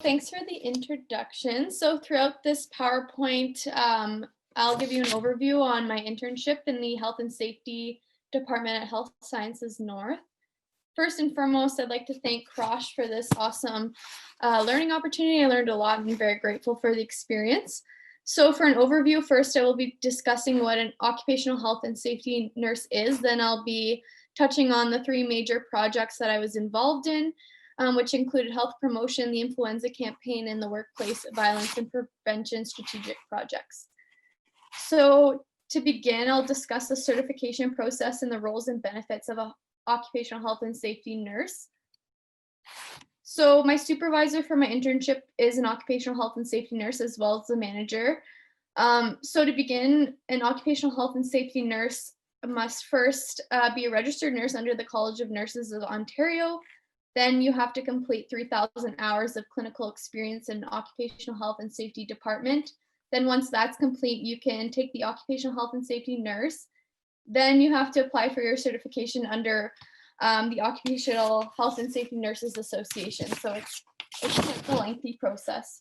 Thanks for the introduction. So throughout this PowerPoint, I'll give you an overview on my internship in the Health and Safety Department at Health Sciences North. First and foremost, I'd like to thank Krosh for this awesome learning opportunity. I learned a lot and I'm very grateful for the experience. So for an overview, first I will be discussing what an occupational health and safety nurse is. Then I'll be touching on the three major projects that I was involved in, which included health promotion, the influenza campaign, and the workplace violence and prevention strategic projects. So to begin, I'll discuss the certification process and the roles and benefits of an occupational health and safety nurse. So my supervisor for my internship is an occupational health and safety nurse as well as the manager. So to begin, an occupational health and safety nurse must first be a registered nurse under the College of Nurses of Ontario. Then you have to complete 3,000 hours of clinical experience in occupational health and safety department. Then once that's complete, you can take the occupational health and safety nurse. Then you have to apply for your certification under the Occupational Health and Safety Nurses Association. So it's quite a lengthy process.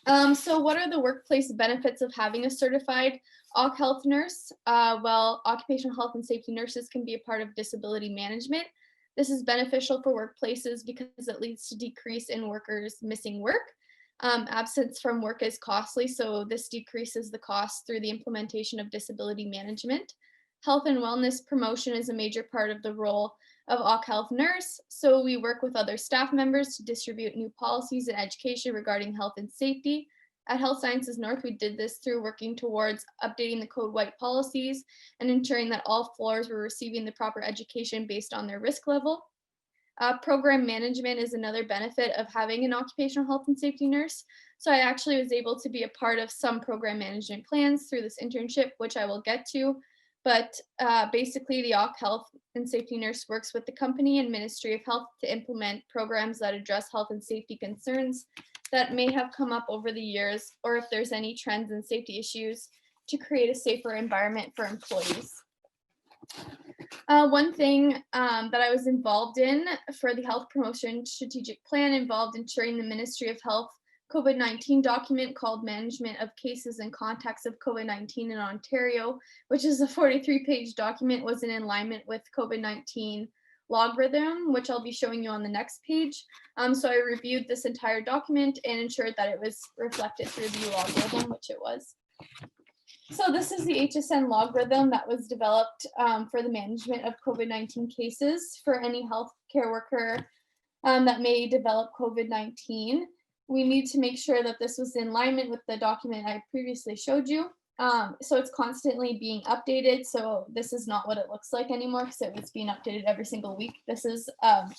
So what are the workplace benefits of having a certified OC health nurse? Well, occupational health and safety nurses can be a part of disability management. This is beneficial for workplaces because it leads to decrease in workers missing work. Absence from work is costly, so this decreases the cost through the implementation of disability management. Health and wellness promotion is a major part of the role of OC health nurse. So we work with other staff members to distribute new policies and education regarding health and safety. At Health Sciences North, we did this through working towards updating the Code White policies and ensuring that all floors were receiving the proper education based on their risk level. Program management is another benefit of having an occupational health and safety nurse. So I actually was able to be a part of some program management plans through this internship, which I will get to. But basically, the OC health and safety nurse works with the company and Ministry of Health to implement programs that address health and safety concerns that may have come up over the years, or if there's any trends and safety issues, to create a safer environment for employees. One thing that I was involved in for the health promotion strategic plan involved ensuring the Ministry of Health COVID-19 document called Management of Cases and Contacts of COVID-19 in Ontario, which is a 43-page document, was in alignment with COVID-19 logarithm, which I'll be showing you on the next page. So I reviewed this entire document and ensured that it was reflected through the logarithm, which it was. So this is the HSN logarithm that was developed for the management of COVID-19 cases for any healthcare worker that may develop COVID-19. We need to make sure that this was in alignment with the document I previously showed you. So it's constantly being updated. So this is not what it looks like anymore because it was being updated every single week. This is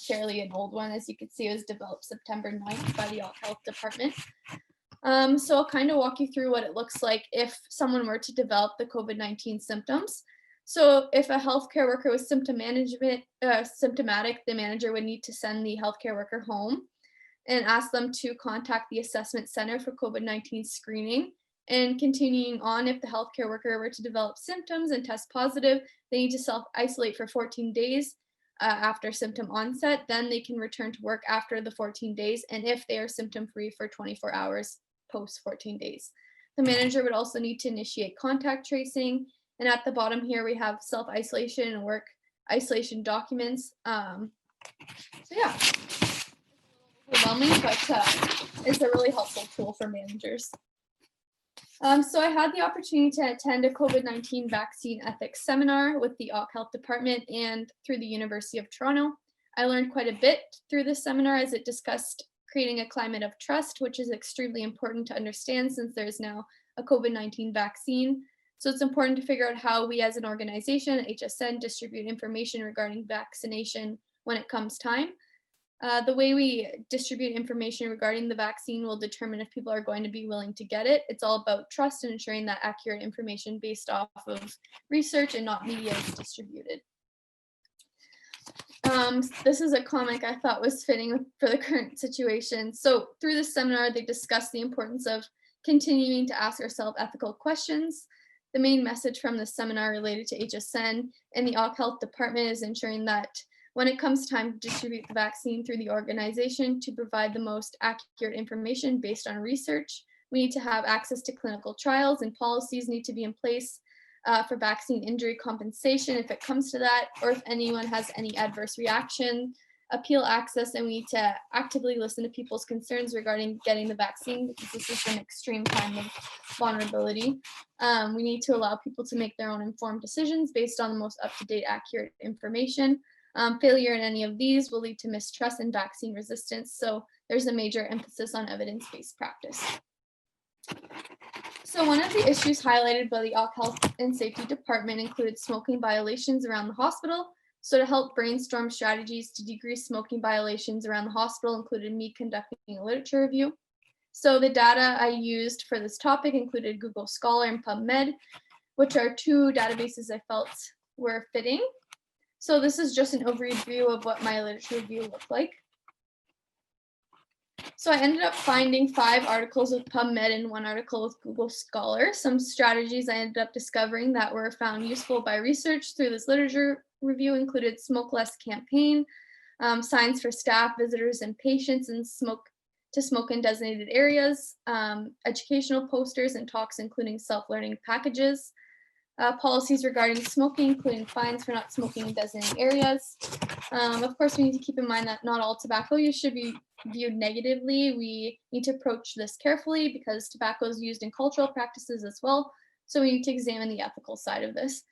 fairly an old one. As you can see, it was developed September 9th by the Health Department. So I'll kind of walk you through what it looks like if someone were to develop the COVID-19 symptoms. So if a healthcare worker was symptomatic, the manager would need to send the healthcare worker home and ask them to contact the assessment center for COVID-19 screening. And continuing on, if the healthcare worker were to develop symptoms and test positive, they need to self-isolate for 14 days after symptom onset. Then they can return to work after the 14 days, and if they are symptom-free for 24 hours post 14 days. The manager would also need to initiate contact tracing. And at the bottom here, we have self-isolation and work isolation documents. So yeah, overwhelming, but it's a really helpful tool for managers. So I had the opportunity to attend a COVID-19 vaccine ethics seminar with the OC Health Department and through the University of Toronto. I learned quite a bit through this seminar as it discussed creating a climate of trust, which is extremely important to understand since there's now a COVID-19 vaccine. So it's important to figure out how we as an organization, HSN, distribute information regarding vaccination when it comes time. The way we distribute information regarding the vaccine will determine if people are going to be willing to get it. It's all about trust and ensuring that accurate information based off of research and not media is distributed. This is a comic I thought was fitting for the current situation. So through this seminar, they discussed the importance of continuing to ask ourselves ethical questions. The main message from the seminar related to HSN and the OC Health Department is ensuring that when it comes time to distribute the vaccine through the organization to provide the most accurate information based on research. We need to have access to clinical trials, and policies need to be in place for vaccine injury compensation if it comes to that, or if anyone has any adverse reaction, appeal access, and we need to actively listen to people's concerns regarding getting the vaccine, because this is an extreme time of vulnerability. We need to allow people to make their own informed decisions based on the most up-to-date, accurate information. Failure in any of these will lead to mistrust and vaccine resistance, so there's a major emphasis on evidence-based practice. So one of the issues highlighted by the Occ Health and Safety Department included smoking violations around the hospital. So to help brainstorm strategies to decrease smoking violations around the hospital included me conducting a literature review. So the data I used for this topic included Google Scholar and PubMed, which are two databases I felt were fitting. So this is just an overview of what my literature review looked like. So I ended up finding 5 articles with PubMed and 1 article with Google Scholar. Some strategies I ended up discovering that were found useful by research through this literature review included Smoke Less campaign, signs for staff, visitors, and patients, and smoke in designated areas, educational posters and talks including self-learning packages, policies regarding smoking, including fines for not smoking in designated areas. Of course, we need to keep in mind that not all tobacco use should be viewed negatively. We need to approach this carefully because tobacco is used in cultural practices as well. So we need to examine the ethical side of this.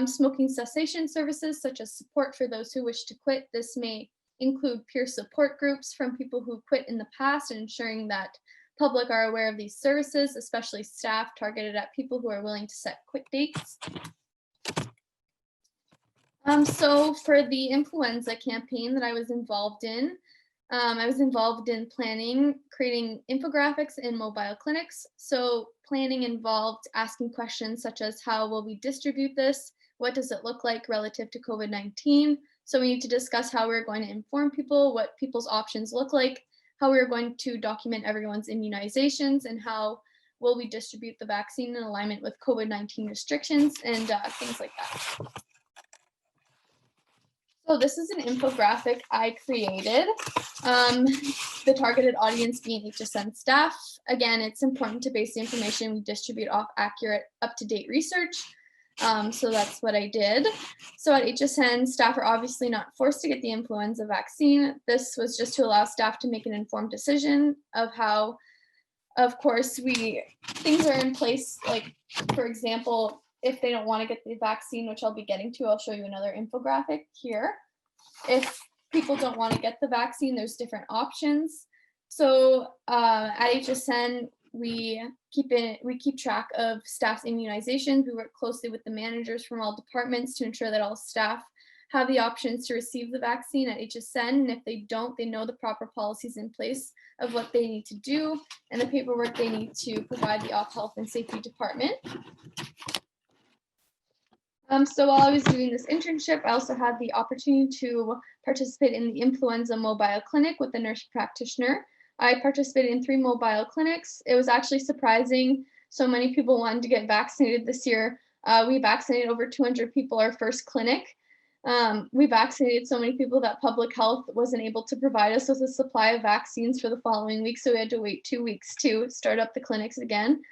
Smoking cessation services, such as support for those who wish to quit. This may include peer support groups from people who quit in the past, and ensuring that public are aware of these services, especially staff targeted at people who are willing to set quit dates. So for the influenza campaign that I was involved in planning, creating infographics in mobile clinics. So planning involved asking questions such as how will we distribute this? What does it look like relative to COVID-19? So we need to discuss how we're going to inform people, what people's options look like, how we're going to document everyone's immunizations, and how will we distribute the vaccine in alignment with COVID-19 restrictions, and things like that. So this is an infographic I created. The targeted audience being HSN staff. Again, it's important to base the information we distribute off accurate, up-to-date research. So that's what I did. So at HSN, staff are obviously not forced to get the influenza vaccine. This was just to allow staff to make an informed decision of how, of course, things are in place. Like, for example, if they don't want to get the vaccine, which I'll be getting to, I'll show you another infographic here. If people don't want to get the vaccine, there's different options. So at HSN, we keep track of staff's immunizations. We work closely with the managers from all departments to ensure that all staff have the options to receive the vaccine at HSN. And if they don't, they know the proper policies in place of what they need to do and the paperwork they need to provide the Occ Health and Safety Department. So while I was doing this internship, I also had the opportunity to participate in the influenza mobile clinic with the nurse practitioner. I participated in 3 mobile clinics. It was actually surprising. So many people wanted to get vaccinated this year. We vaccinated over 200 people our first clinic. We vaccinated so many people that public health wasn't able to provide us with a supply of vaccines for the following week. So we had to wait 2 weeks to start up the clinics again.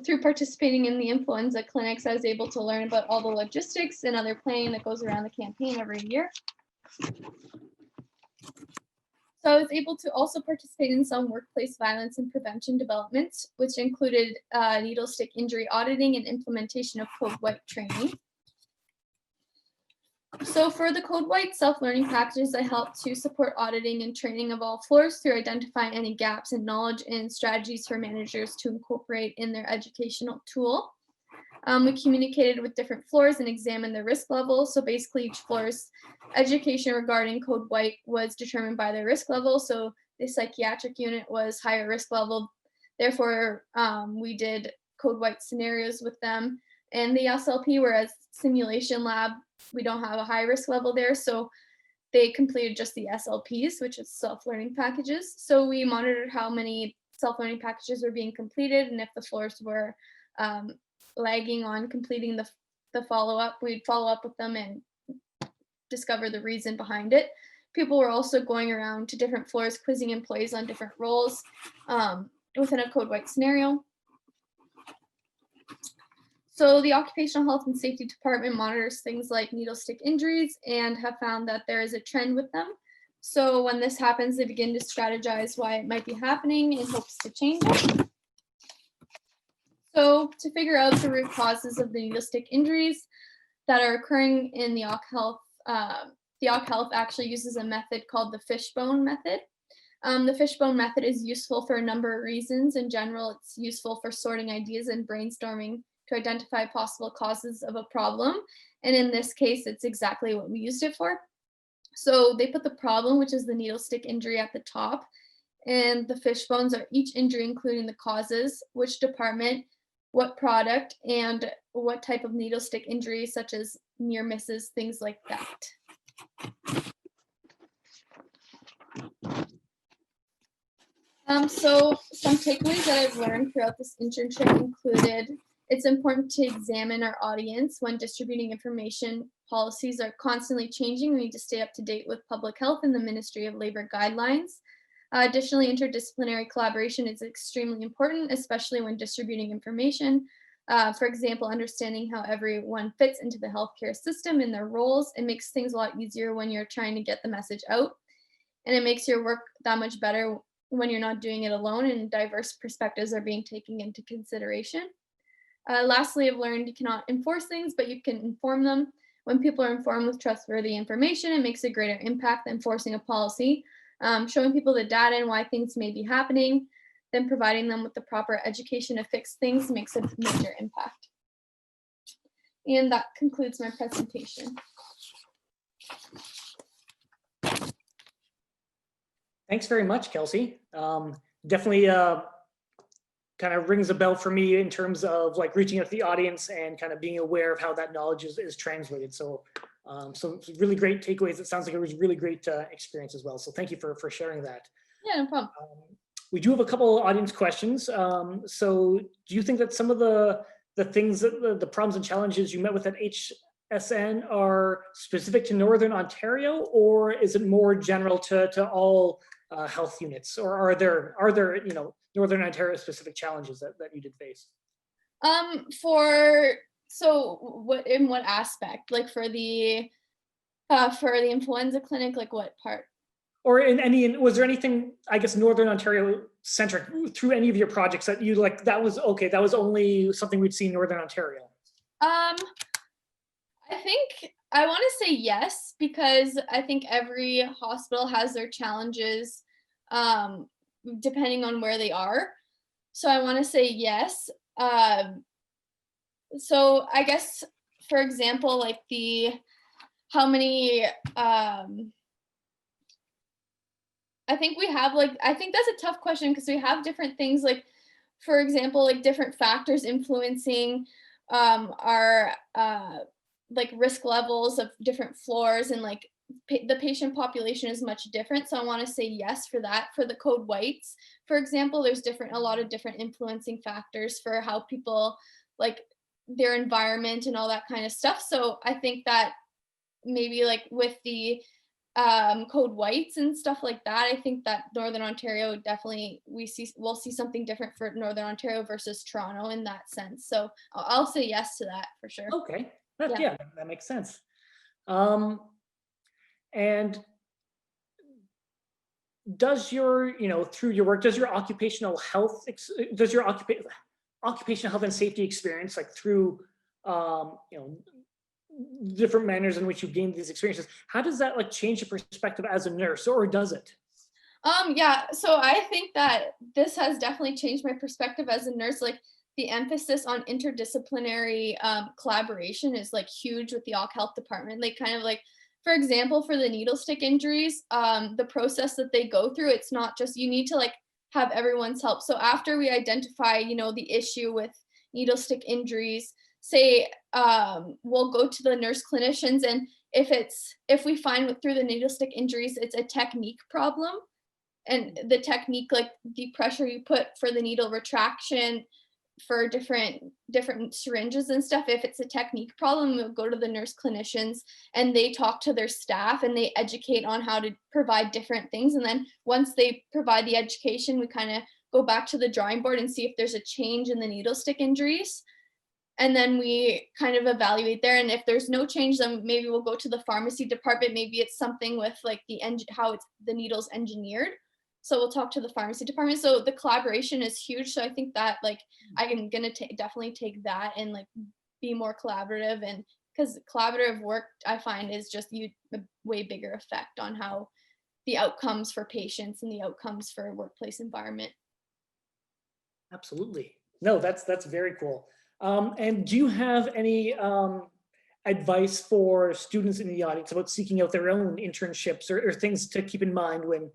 Through participating in the influenza clinics, I was able to learn about all the logistics and other planning that goes around the campaign every year. So I was able to also participate in some workplace violence and prevention developments, which included needlestick injury auditing and implementation of Code White training. So for the Code White self-learning packages, I helped to support auditing and training of all floors through identifying any gaps in knowledge and strategies for managers to incorporate in their educational tool. We communicated with different floors and examined the risk level. So basically each floor's education regarding Code White was determined by their risk level. So the psychiatric unit was higher risk level. Therefore, we did Code White scenarios with them. And the SLP, whereas simulation lab, we don't have a high risk level there. So they completed just the SLPs, which is self-learning packages. So we monitored how many self-learning packages were being completed, and if the floors were lagging on completing the follow-up, we'd follow up with them and discover the reason behind it. People were also going around to different floors, quizzing employees on different roles within a code white scenario. So the Occupational Health and Safety Department monitors things like needlestick injuries and have found that there is a trend with them. So when this happens, they begin to strategize why it might be happening in hopes to change it. So to figure out the root causes of the needlestick injuries that are occurring in the Occ Health actually uses a method called the fishbone method. The fishbone method is useful for a number of reasons. In general, it's useful for sorting ideas and brainstorming to identify possible causes of a problem. And in this case, it's exactly what we used it for. So they put the problem, which is the needlestick injury, at the top, and the fishbones are each injury, including the causes, which department, what product, and what type of needlestick injury, such as near misses, things like that. So some takeaways that I've learned throughout this internship included it's important to examine our audience when distributing information. Policies are constantly changing. We need to stay up to date with public health and the Ministry of Labor guidelines. Additionally, interdisciplinary collaboration is extremely important, especially when distributing information. For example, understanding how everyone fits into the healthcare system and their roles. It makes things a lot easier when you're trying to get the message out. And it makes your work that much better when you're not doing it alone and diverse perspectives are being taken into consideration. Lastly, I've learned you cannot enforce things, but you can inform them. When people are informed with trustworthy information, it makes a greater impact than forcing a policy. Showing people the data and why things may be happening, then providing them with the proper education to fix things makes a major impact. And that concludes my presentation. Thanks very much, Kelsey. Definitely kind of rings a bell for me in terms of like reaching out to the audience and kind of being aware of how that knowledge is translated. So really great takeaways. It sounds like it was a really great experience as well. So thank you for sharing that. Yeah, no problem. We do have a couple of audience questions. So do you think that some of the things, the problems and challenges you met with at HSN are specific to Northern Ontario, or is it more general to all health units, or are there Northern Ontario specific challenges that you did face? In what aspect? Like for the influenza clinic, like what part? Or was there anything, I guess, Northern Ontario centric through any of your projects that you like, that was only something we'd see in Northern Ontario? I think I want to say yes, because I think every hospital has their challenges depending on where they are. So I want to say yes. So I guess, for example, like how many, I think that's a tough question because we have different things, like, for example, like different factors influencing our like risk levels of different floors, and like the patient population is much different. So I want to say yes for that. For the code whites, for example, there's a lot of different influencing factors for how people like their environment and all that kind of stuff. So I think that maybe like with the code whites and stuff like that, I think that Northern Ontario definitely we'll see something different for Northern Ontario versus Toronto in that sense. So I'll say yes to that for sure. Okay, yeah, that makes sense. And does your, through your work, does your occupational health and safety experience, like through, different manners in which you gained these experiences, how does that like change your perspective as a nurse, or does it? Yeah, so I think that this has definitely changed my perspective as a nurse. Like the emphasis on interdisciplinary collaboration is like huge with the Occ Health department. Like kind of like, for example, for the needlestick injuries, the process that they go through, it's not just, you need to like have everyone's help. So after we identify, the issue with needlestick injuries, say we'll go to the nurse clinicians, and if we find through the needlestick injuries, it's a technique problem, and the technique, like the pressure you put for the needle retraction for different syringes and stuff. If it's a technique problem, we'll go to the nurse clinicians and they talk to their staff and they educate on how to provide different things. And then once they provide the education, we kind of go back to the drawing board and see if there's a change in the needle stick injuries. And then we kind of evaluate there. And if there's no change, then maybe we'll go to the pharmacy department. Maybe it's something with like how it's the needle's engineered. So we'll talk to the pharmacy department. So the collaboration is huge. So I think that like I'm gonna definitely take that and like be more collaborative, and because collaborative work I find is just a way bigger effect on how the outcomes for patients and the outcomes for workplace environment. Absolutely. No, that's very cool. And do you have any advice for students in the audience about seeking out their own internships or things to keep in mind when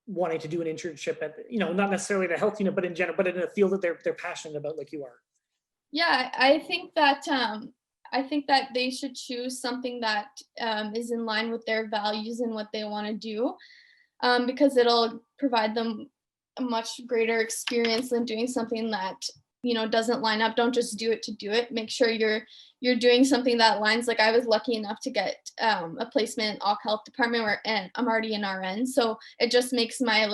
wanting to do an internship at, not necessarily the health unit, but in general, but in a field that they're passionate about, like you are? Yeah, I think that they should choose something that is in line with their values and what they want to do, because it'll provide them a much greater experience than doing something that doesn't line up. Don't just do it to do it. Make sure you're doing something that aligns. Like I was lucky enough to get a placement in Occ health department and I'm already an RN, so it just makes my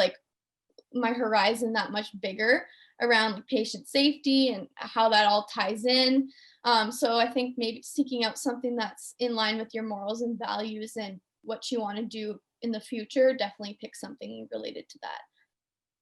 horizon that much bigger around like patient safety and how that all ties in. So I think maybe seeking out something that's in line with your morals and values and what you want to do in the future, definitely pick something related to that.